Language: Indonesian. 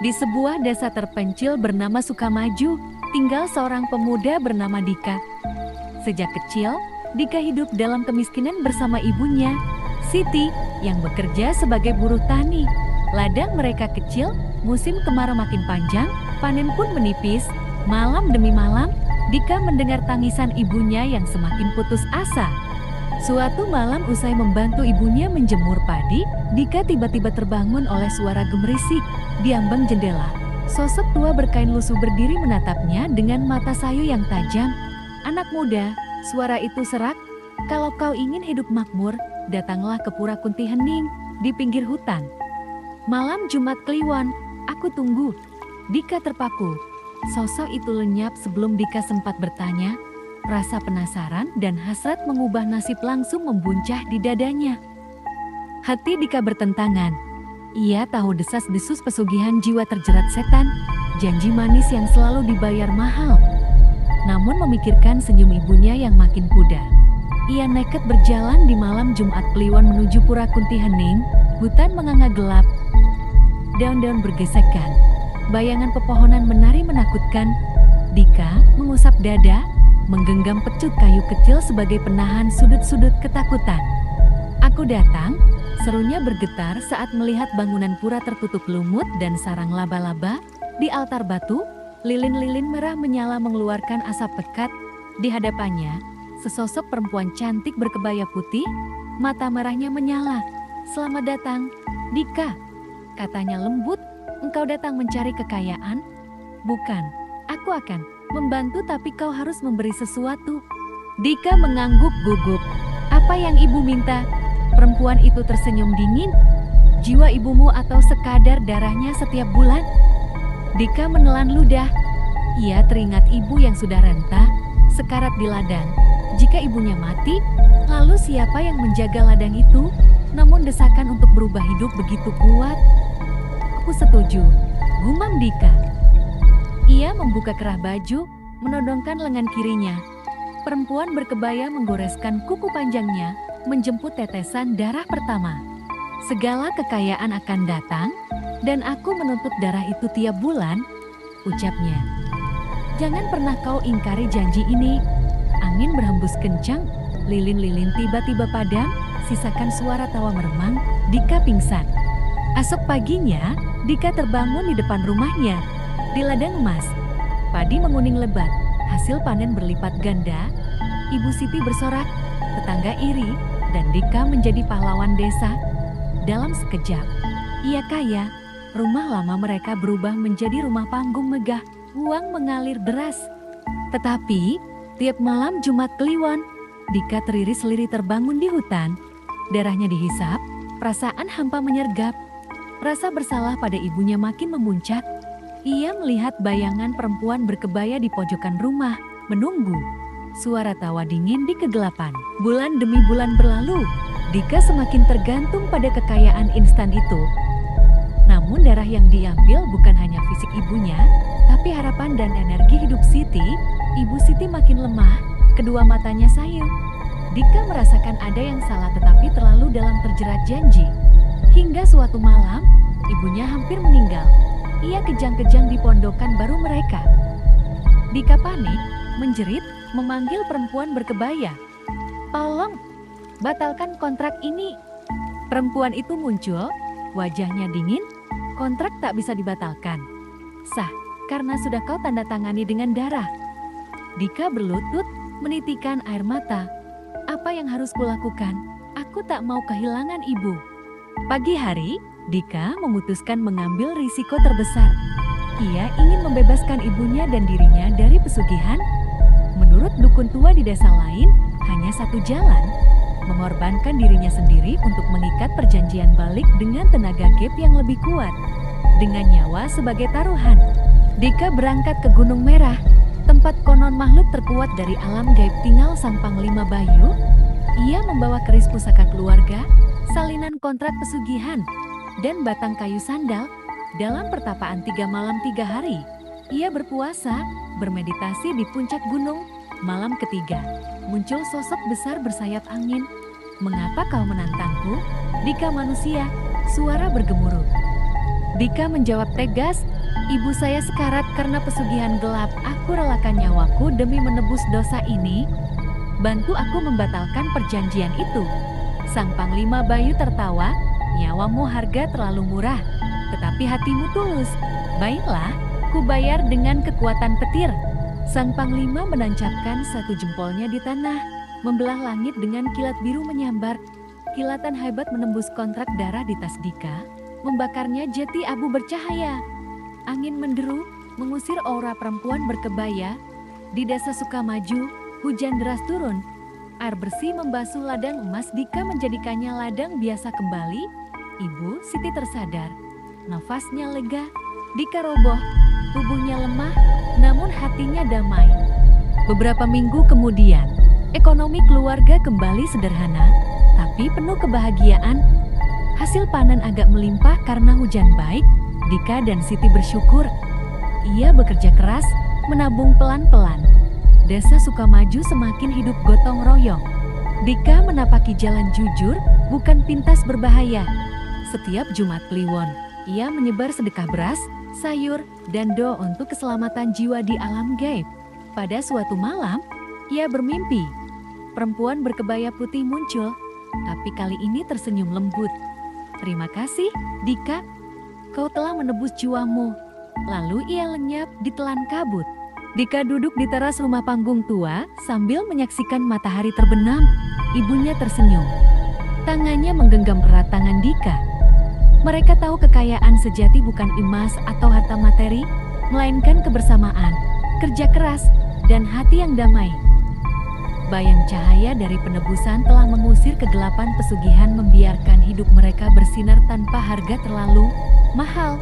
Di sebuah desa terpencil bernama Sukamaju, tinggal seorang pemuda bernama Dika. Sejak kecil, Dika hidup dalam kemiskinan bersama ibunya, Siti, yang bekerja sebagai buruh tani. Ladang mereka kecil, musim kemarau makin panjang, panen pun menipis. Malam demi malam, Dika mendengar tangisan ibunya yang semakin putus asa. Suatu malam usai membantu ibunya menjemur padi, Dika tiba-tiba terbangun oleh suara gemerisik. Di ambang jendela, sosok tua berkain lusuh berdiri menatapnya dengan mata sayu yang tajam. "Anak muda," suara itu serak, "kalau kau ingin hidup makmur, datanglah ke Pura Kunti Hening di pinggir hutan. Malam Jumat Kliwon, aku tunggu." Dika terpaku. Sosok itu lenyap sebelum Dika sempat bertanya. Rasa penasaran dan hasrat mengubah nasib langsung membuncah di dadanya. Hati Dika bertentangan. Ia tahu desas-desus pesugihan jiwa terjerat setan, janji manis yang selalu dibayar mahal. Namun memikirkan senyum ibunya yang makin pudar, ia nekat berjalan di malam Jumat Kliwon menuju Pura Kunti Hening. Hutan menganga gelap, daun-daun bergesekan, bayangan pepohonan menari menakutkan. Dika mengusap dada, menggenggam pecut kayu kecil sebagai penahan sudut-sudut ketakutan. "Aku datang," serunya bergetar saat melihat bangunan pura tertutup lumut dan sarang laba-laba. Di altar batu, lilin-lilin merah menyala mengeluarkan asap pekat. Di hadapannya, sesosok perempuan cantik berkebaya putih, mata merahnya menyala. "Selamat datang, Dika," katanya lembut. "Engkau datang mencari kekayaan?" "Bukan, aku akan membantu, tapi kau harus memberi sesuatu." Dika mengangguk gugup. "Apa yang ibu minta?" Perempuan itu tersenyum dingin. "Jiwa ibumu atau sekadar darahnya setiap bulan?" Dika menelan ludah. Ia teringat ibu yang sudah renta, sekarat di ladang. Jika ibunya mati, lalu siapa yang menjaga ladang itu? Namun desakan untuk berubah hidup begitu kuat. "Aku setuju," gumam Dika. Ia membuka kerah baju, menodongkan lengan kirinya. Perempuan berkebaya menggoreskan kuku panjangnya, menjemput tetesan darah pertama. "Segala kekayaan akan datang, dan aku menuntut darah itu tiap bulan," ucapnya. "Jangan pernah kau ingkari janji ini." Angin berhembus kencang, lilin-lilin tiba-tiba padam, sisakan suara tawa meremang. Dika pingsan. Esok paginya, Dika terbangun di depan rumahnya. Di ladang emas, padi menguning lebat, hasil panen berlipat ganda. Ibu Siti bersorak, tetangga iri, dan Dika menjadi pahlawan desa. Dalam sekejap, ia kaya. Rumah lama mereka berubah menjadi rumah panggung megah. Uang mengalir deras. Tetapi, tiap malam Jumat Kliwon, Dika teriris-liri terbangun di hutan. Darahnya dihisap, perasaan hampa menyergap. Rasa bersalah pada ibunya makin memuncak. Ia melihat bayangan perempuan berkebaya di pojokan rumah, menunggu. Suara tawa dingin di kegelapan. Bulan demi bulan berlalu, Dika semakin tergantung pada kekayaan instan itu. Namun darah yang diambil bukan hanya fisik ibunya, tapi harapan dan energi hidup Siti. Ibu Siti makin lemah, kedua matanya sayu. Dika merasakan ada yang salah, tetapi terlalu dalam terjerat janji. Hingga suatu malam, ibunya hampir meninggal. Ia kejang-kejang di pondokan baru mereka. Dika panik, menjerit, memanggil perempuan berkebaya. "Tolong, batalkan kontrak ini." Perempuan itu muncul, wajahnya dingin. "Kontrak tak bisa dibatalkan. Sah, karena sudah kau tanda tangani dengan darah." Dika berlutut, menitikan air mata. "Apa yang harus kulakukan? Aku tak mau kehilangan ibu." Pagi hari, Dika memutuskan mengambil risiko terbesar. Ia ingin membebaskan ibunya dan dirinya dari pesugihan. Menurut dukun tua di desa lain, hanya satu jalan, mengorbankan dirinya sendiri untuk mengikat perjanjian balik dengan tenaga gaib yang lebih kuat. Dengan nyawa sebagai taruhan, Dika berangkat ke Gunung Merah, tempat konon makhluk terkuat dari alam gaib tinggal sang Panglima Bayu. Ia membawa keris pusaka keluarga, salinan kontrak pesugihan, dan batang kayu sandal. Dalam pertapaan 3 malam 3 hari, ia berpuasa, bermeditasi di puncak gunung. Malam ketiga, muncul sosok besar bersayap angin. "Mengapa kau menantangku, Dika manusia?" Suara bergemuruh. Dika menjawab tegas, "Ibu saya sekarat karena pesugihan gelap. Aku relakan nyawaku demi menebus dosa ini. Bantu aku membatalkan perjanjian itu." Sang Panglima Bayu tertawa, "Nyawamu harga terlalu murah, tetapi hatimu tulus. Baiklah, ku bayar dengan kekuatan petir." Sang Panglima menancapkan satu jempolnya di tanah, membelah langit dengan kilat biru menyambar. Kilatan hebat menembus kontrak darah di tas Dika, membakarnya jeti abu bercahaya. Angin menderu, mengusir aura perempuan berkebaya. Di desa Sukamaju, hujan deras turun. Air bersih membasuh ladang emas Dika menjadikannya ladang biasa kembali. Ibu Siti tersadar. Nafasnya lega, Dika roboh, tubuhnya lemah, namun hatinya damai. Beberapa minggu kemudian, ekonomi keluarga kembali sederhana, tapi penuh kebahagiaan. Hasil panen agak melimpah karena hujan baik. Dika dan Siti bersyukur. Ia bekerja keras, menabung pelan-pelan. Desa Sukamaju semakin hidup gotong royong. Dika menapaki jalan jujur, bukan pintas berbahaya. Setiap Jumat Kliwon, ia menyebar sedekah beras, sayur, dan doa untuk keselamatan jiwa di alam gaib. Pada suatu malam, ia bermimpi. Perempuan berkebaya putih muncul, tapi kali ini tersenyum lembut. "Terima kasih, Dika. Kau telah menebus jiwamu." Lalu ia lenyap ditelan kabut. Dika duduk di teras rumah panggung tua sambil menyaksikan matahari terbenam. Ibunya tersenyum. Tangannya menggenggam erat tangan Dika. Mereka tahu kekayaan sejati bukan emas atau harta materi, melainkan kebersamaan, kerja keras, dan hati yang damai. Bayang cahaya dari penebusan telah mengusir kegelapan pesugihan, membiarkan hidup mereka bersinar tanpa harga terlalu mahal.